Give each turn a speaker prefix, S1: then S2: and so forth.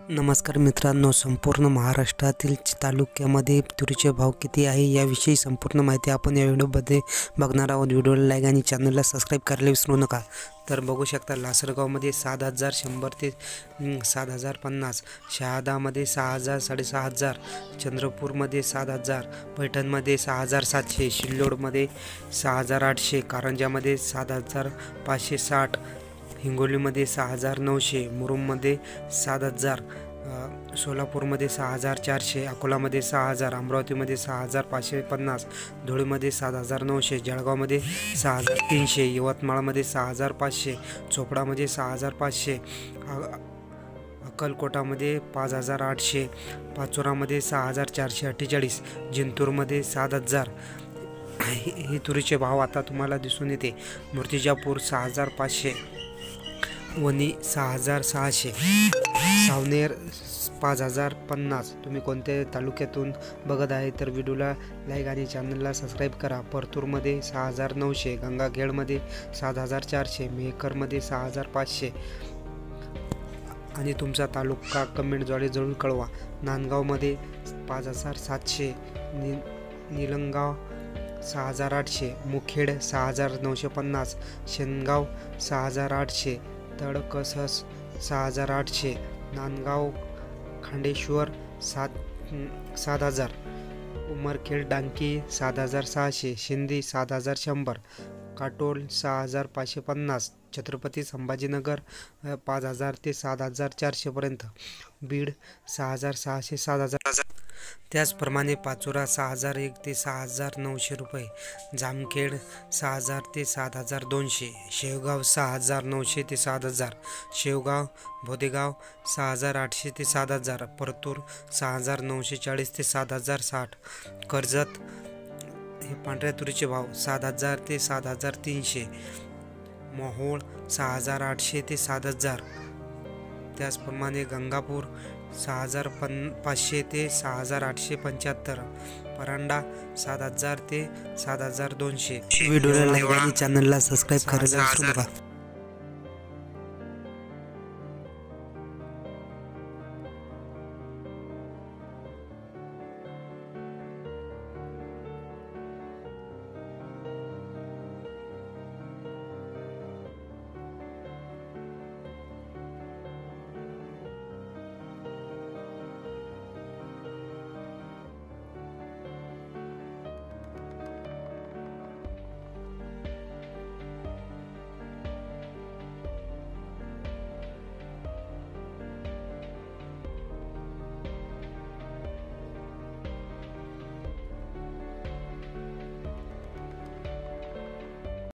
S1: नमस्कार मित्रांनो, संपूर्ण महाराष्ट्रातील तालुक्यामध्ये तुरीचे भाव किती आहे याविषयी संपूर्ण माहिती आपण या व्हिडिओमध्ये बघणार आहोत। व्हिडिओला लाईक आणि चॅनलला सबस्क्राईब करायला विसरू नका। तर बघू शकता, लासलगावमध्ये 7,100 ते 7,050, शहादामध्ये 6,000 साडेसहा, चंद्रपूरमध्ये 7,000, पैठणमध्ये 6,700, सिल्लोडमध्ये 6,800, कारंजामध्ये 7,560, हिंगोलीमध्ये 6,900, मुरुममध्ये 7,000, सोलापूरमध्ये 6,400, अकोलामध्ये 6,000, अमरावतीमध्ये 6,550, धुळेमध्ये 7,900, जळगावमध्ये 6,300, यवतमाळमध्ये 6,500, चोपडामध्ये 6,500, अक्कलकोटामध्ये 5,800, पाचोरामध्ये 6,448, जिंतूरमध्ये 7,000 हे तुरीचे भाव आता तुम्हाला दिसून येते। मूर्तिजापूर 6,500, वणी 6,600, सावनेर 5,050। तुम्ही कोणत्या तालुक्यातून बघत आहे तर व्हिडिओला लाईक आणि चॅनलला सबस्क्राईब करा। परतूरमध्ये 6,900, गंगाखेडमध्ये 7,400, मेहकरमध्ये 6,500 आणि तुमचा तालुका कमेंटद्वारे जरूर कळवा। नांदगावमध्ये 5,700, निलंगाव 6,800, मुखेड 6,950, शेनगाव 6,800, तळकसस 6,800, नांदगाव खांडेश्वर 7,000, उमरखेड डांकी 7,600, शिंदी 7,100, काटोल 6,550, छत्रपती संभाजीनगर 5,000 ते 7,400 पर्यंत, बीड 6,600 7,000। त्याचप्रमाणे पाचोरा 6,001 ते 6,900 रुपये, जामखेड 6,000 ते 7,200, शेवगाव 6,900 ते 7,000, शेवगाव भोदेगाव 6,800 ते 7,000, परतूर 6,940 ते 7,060, कर्जत हे पांढऱ्या तुरीचे भाव 7,000 ते 7,300, मोहोळ 6,800 ते 7,000। त्याचप्रमाणे गंगापूर 6,500 ते 6,875, परांडा 7,000 ते 7,200। व्हिडिओला लाईक आणि चॅनलला सबस्क्राईब करायला विसरू नका।